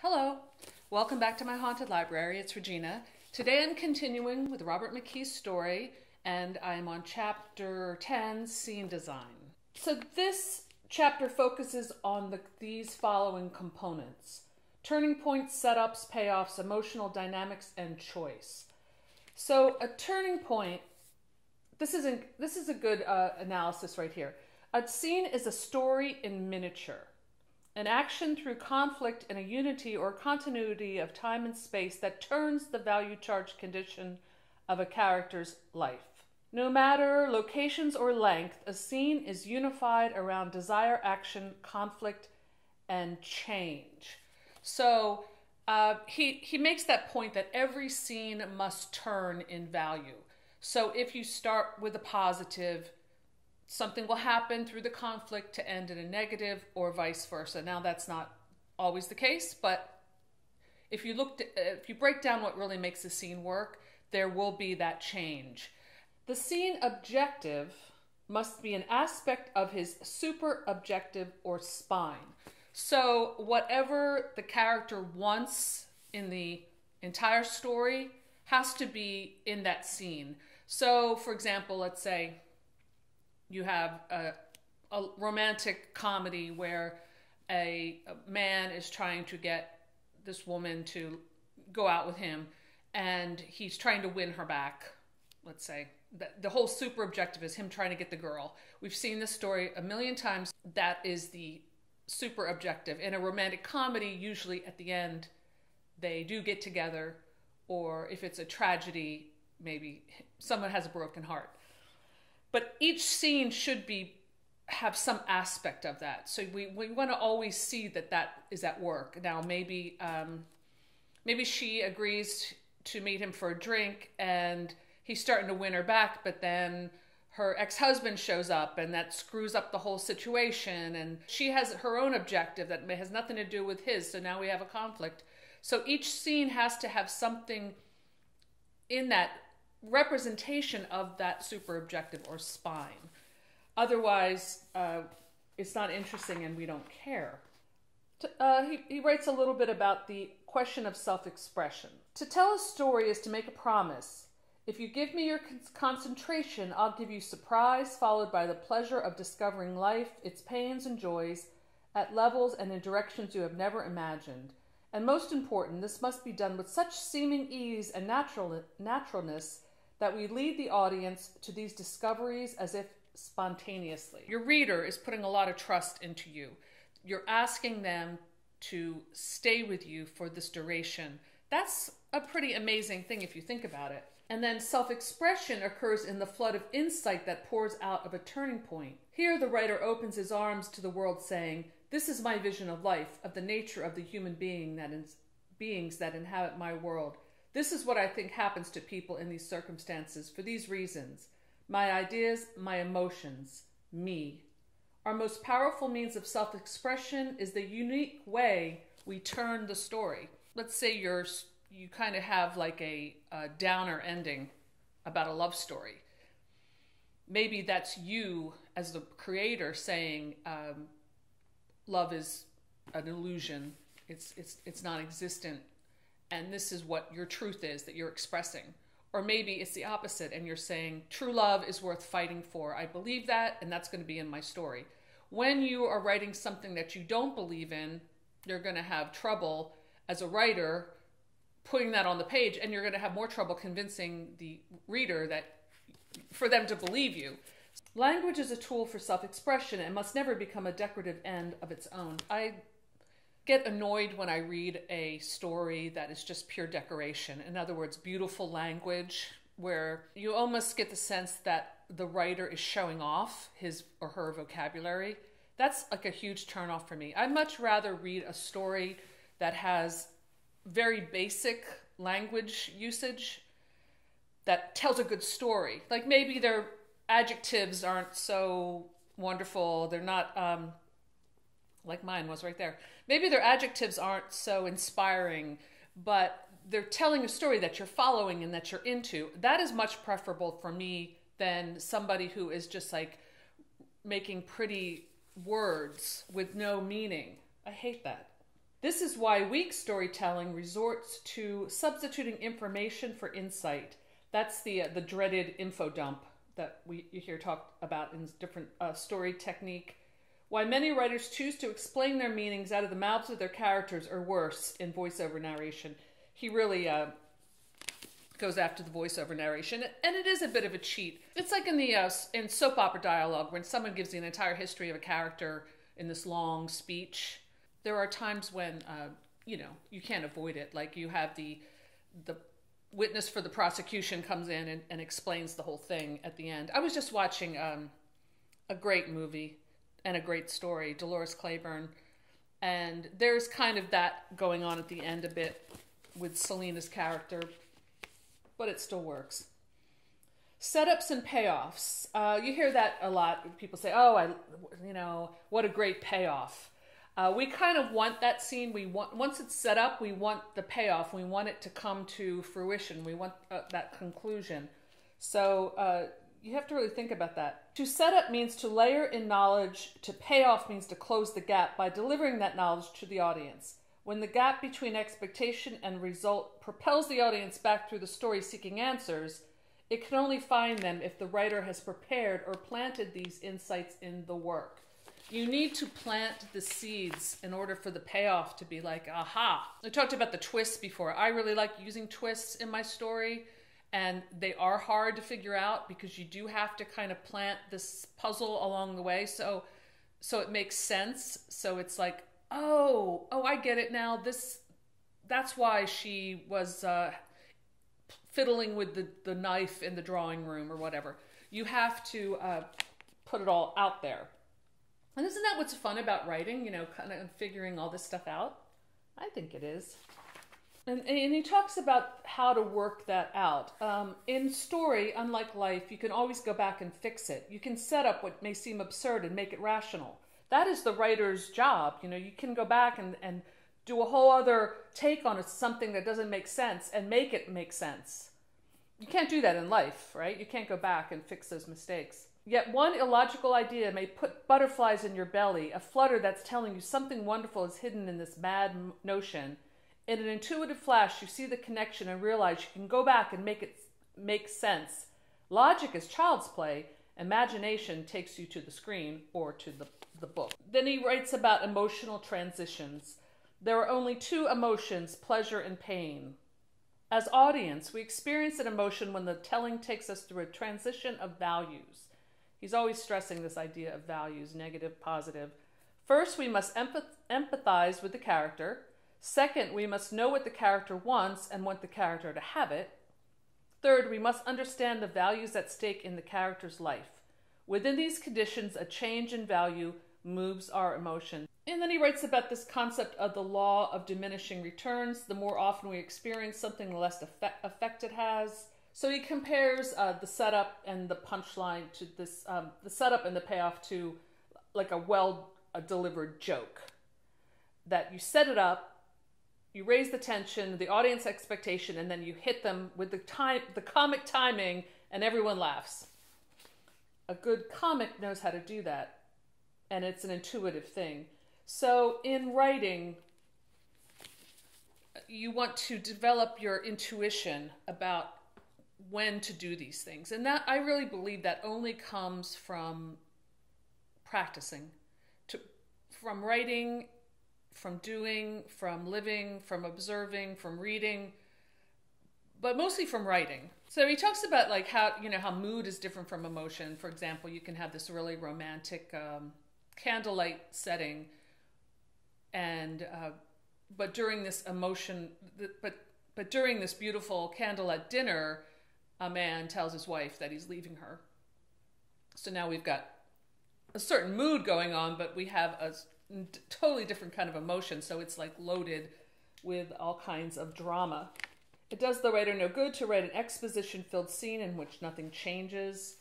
Hello, welcome back to my haunted library. It's Regina. Today I'm continuing with Robert McKee's story, and I'm on chapter 10, Scene Design. So this chapter focuses on these following components: turning points, setups, payoffs, emotional dynamics, and choice. So a turning point, this is a good analysis right here. A scene is a story in miniature. An action through conflict in a unity or continuity of time and space that turns the value charged condition of a character's life. No matter locations or length, a scene is unified around desire, action, conflict, and change. So he makes that point that every scene must turn in value. So if you start with a positive, something will happen through the conflict to end in a negative, or vice versa. Now that's not always the case, but if you break down what really makes a scene work, there will be that change. The scene objective must be an aspect of his super objective or spine. So whatever the character wants in the entire story has to be in that scene. So for example, let's say you have a romantic comedy where a man is trying to get this woman to go out with him, and he's trying to win her back. Let's say the whole super objective is him trying to get the girl. We've seen this story a million times. That is the super objective. In a romantic comedy, usually at the end, they do get together, or if it's a tragedy, maybe someone has a broken heart. But each scene should have some aspect of that. So we want to always see that is at work. Now maybe she agrees to meet him for a drink, and he's starting to win her back, but then her ex-husband shows up, and that screws up the whole situation, and she has her own objective that has nothing to do with his, so now we have a conflict. So each scene has to have something in that representation of that super objective or spine. Otherwise, it's not interesting and we don't care. He writes a little bit about the question of self-expression. To tell a story is to make a promise. If you give me your concentration, I'll give you surprise, followed by the pleasure of discovering life, its pains and joys, at levels and in directions you have never imagined. And most important, this must be done with such seeming ease and naturalness that we lead the audience to these discoveries as if spontaneously. Your reader is putting a lot of trust into you. You're asking them to stay with you for this duration. That's a pretty amazing thing if you think about it. And then self-expression occurs in the flood of insight that pours out of a turning point. Here the writer opens his arms to the world saying, "This is my vision of life, of the nature of the human beings that inhabit my world. This is what I think happens to people in these circumstances for these reasons. My ideas, my emotions, me. Our most powerful means of self-expression is the unique way we turn the story." Let's say you kind of have like a downer ending about a love story. Maybe that's you as the creator saying, love is an illusion. It's non-existent. And this is what your truth is that you're expressing. Or maybe it's the opposite and you're saying, true love is worth fighting for. I believe that, and that's going to be in my story. When you are writing something that you don't believe in, you're going to have trouble as a writer putting that on the page, and you're going to have more trouble convincing the reader for them to believe you. Language is a tool for self-expression and must never become a decorative end of its own. I get annoyed when I read a story that is just pure decoration. In other words, beautiful language, where you almost get the sense that the writer is showing off his or her vocabulary. That's like a huge turnoff for me. I'd much rather read a story that has very basic language usage that tells a good story. Like maybe their adjectives aren't so wonderful. They're not like mine was right there. Maybe their adjectives aren't so inspiring, but they're telling a story that you're following and that you're into. That is much preferable for me than somebody who is just like making pretty words with no meaning. I hate that. This is why weak storytelling resorts to substituting information for insight. That's the dreaded info dump that you hear talked about in different story technique. Why many writers choose to explain their meanings out of the mouths of their characters, or worse, in voiceover narration. He really goes after the voiceover narration, and it is a bit of a cheat. It's like in soap opera dialogue, when someone gives you an entire history of a character in this long speech. There are times when you can't avoid it. Like you have the witness for the prosecution comes in and explains the whole thing at the end. I was just watching a great movie and a great story, Dolores Claiborne, and there's kind of that going on at the end a bit with Selena's character, but it still works. Setups and payoffs. You hear that a lot. People say, what a great payoff. We kind of want that scene. Once it's set up, we want the payoff. We want it to come to fruition. We want that conclusion. So you have to really think about that. To set up means to layer in knowledge. To pay off means to close the gap by delivering that knowledge to the audience. When the gap between expectation and result propels the audience back through the story seeking answers, it can only find them if the writer has prepared or planted these insights in the work. You need to plant the seeds in order for the payoff to be like, aha. I talked about the twists before. I really like using twists in my story, and they are hard to figure out because you do have to kind of plant this puzzle along the way so it makes sense. So it's like, oh, I get it now. That's why she was fiddling with the knife in the drawing room or whatever. You have to put it all out there. And isn't that what's fun about writing, kind of figuring all this stuff out? I think it is. And he talks about how to work that out. In story, unlike life, you can always go back and fix it. You can set up what may seem absurd and make it rational. That is the writer's job. You can go back and do a whole other take on something that doesn't make sense and make it make sense. You can't do that in life, right? You can't go back and fix those mistakes. Yet one illogical idea may put butterflies in your belly, a flutter that's telling you something wonderful is hidden in this mad notion. In an intuitive flash, you see the connection and realize you can go back and make it make sense. Logic is child's play. Imagination takes you to the screen or to the book. Then he writes about emotional transitions. There are only two emotions, pleasure and pain. As audience, we experience an emotion when the telling takes us through a transition of values. He's always stressing this idea of values, negative, positive. First, we must empathize with the character. Second, we must know what the character wants and want the character to have it. Third, we must understand the values at stake in the character's life. Within these conditions, a change in value moves our emotion. And then he writes about this concept of the law of diminishing returns. The more often we experience something, the less effect it has. So he compares the setup and the punchline to this, the setup and the payoff to like a delivered joke. That you set it up, you raise the tension, the audience expectation, and then you hit them with the comic timing, and everyone laughs. A good comic knows how to do that, and it's an intuitive thing. So in writing, you want to develop your intuition about when to do these things. And that, I really believe that only comes from practicing, from writing, from doing, from living, from observing, from reading, but mostly from writing. So he talks about like how mood is different from emotion. For example, you can have this really romantic candlelight setting, and but during this during this beautiful candlelit dinner, a man tells his wife that he's leaving her. So now we've got a certain mood going on, but we have a totally different kind of emotion. So it's like loaded with all kinds of drama. It does the writer no good to write an exposition-filled scene in which nothing changes.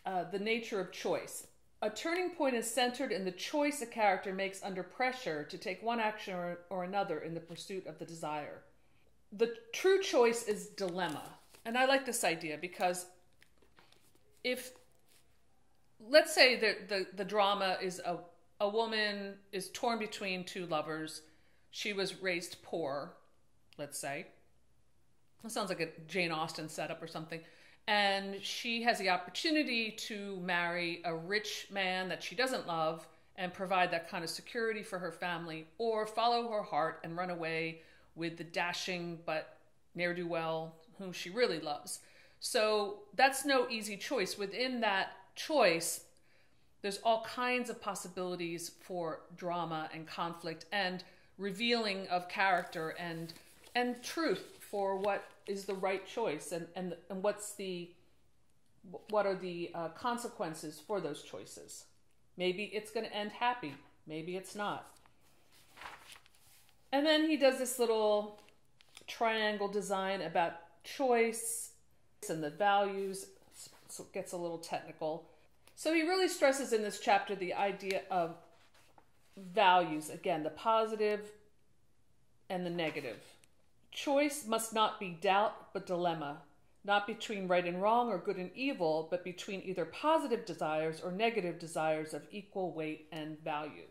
The nature of choice. A turning point is centered in the choice a character makes under pressure to take one action or another in the pursuit of the desire. The true choice is dilemma. And I like this idea because if, let's say that the drama is a woman is torn between two lovers. She was raised poor, let's say. It sounds like a Jane Austen setup or something. And she has the opportunity to marry a rich man that she doesn't love and provide that kind of security for her family, or follow her heart and run away with the dashing but ne'er-do-well whom she really loves. So that's no easy choice. Within that choice, there's all kinds of possibilities for drama and conflict and revealing of character and truth for what is the right choice and what are the consequences for those choices. Maybe it's going to end happy. Maybe it's not. And then he does this little triangle design about choice and the values. So it gets a little technical. So he really stresses in this chapter the idea of values. Again, the positive and the negative. Choice must not be doubt, but dilemma. Not between right and wrong or good and evil, but between either positive desires or negative desires of equal weight and value.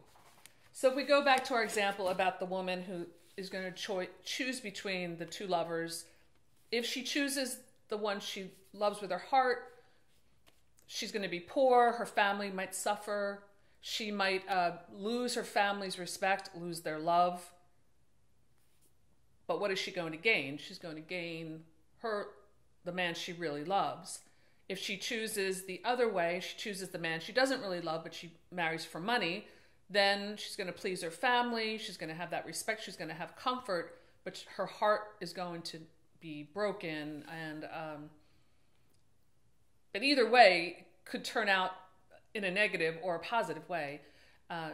So if we go back to our example about the woman who is going to choose between the two lovers, if she chooses the one she loves with her heart, she's going to be poor, her family might suffer, she might lose her family's respect, lose their love. But what is she going to gain? She's going to gain the man she really loves. If she chooses the other way, she chooses the man she doesn't really love, but she marries for money, then she's going to please her family, she's going to have that respect, she's going to have comfort, but her heart is going to be broken. And but either way could turn out in a negative or a positive way.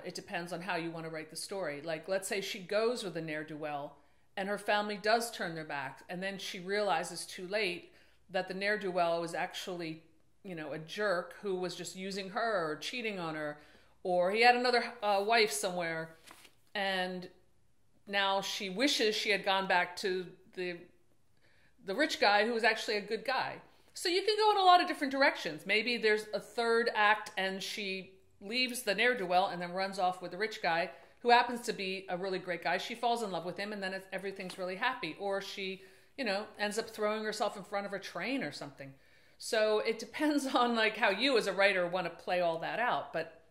It depends on how you want to write the story. Like, let's say she goes with a ne'er-do-well and her family does turn their back, and then she realizes too late that the ne'er-do-well was actually, a jerk who was just using her or cheating on her, or he had another wife somewhere, and now she wishes she had gone back to the rich guy who was actually a good guy. So you can go in a lot of different directions. Maybe there's a third act and she leaves the ne'er-do-well and then runs off with the rich guy who happens to be a really great guy. She falls in love with him and then everything's really happy. Or she, ends up throwing herself in front of a train or something. So it depends on how you as a writer want to play all that out. But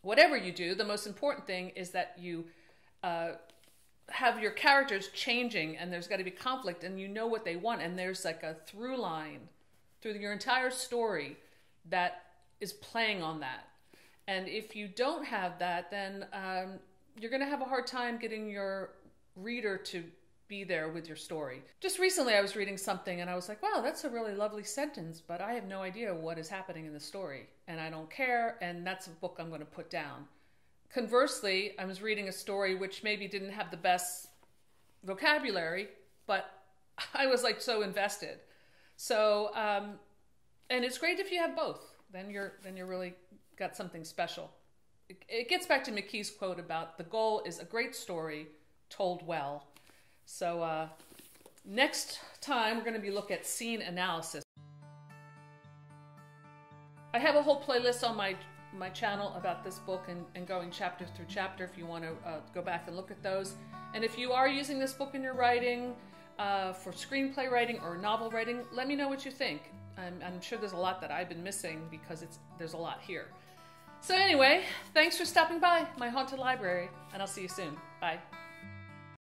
whatever you do, the most important thing is that you have your characters changing, and there's got to be conflict, and you know what they want, and there's a through line through your entire story that is playing on that. And if you don't have that, then you're going to have a hard time getting your reader to be there with your story. Just recently I was reading something and I was like, wow, that's a really lovely sentence, but I have no idea what is happening in the story, and I don't care, and that's a book I'm going to put down. Conversely, I was reading a story which maybe didn't have the best vocabulary, but I was so invested. So, and it's great if you have both. Then you're really got something special. It gets back to McKee's quote about the goal is a great story told well. So next time we're going to be looking at scene analysis. I have a whole playlist on my channel about this book and going chapter through chapter if you want to go back and look at those. And if you are using this book in your writing, for screenplay writing or novel writing, let me know what you think. I'm sure there's a lot that I've been missing because there's a lot here. So anyway, thanks for stopping by my haunted library, and I'll see you soon. Bye.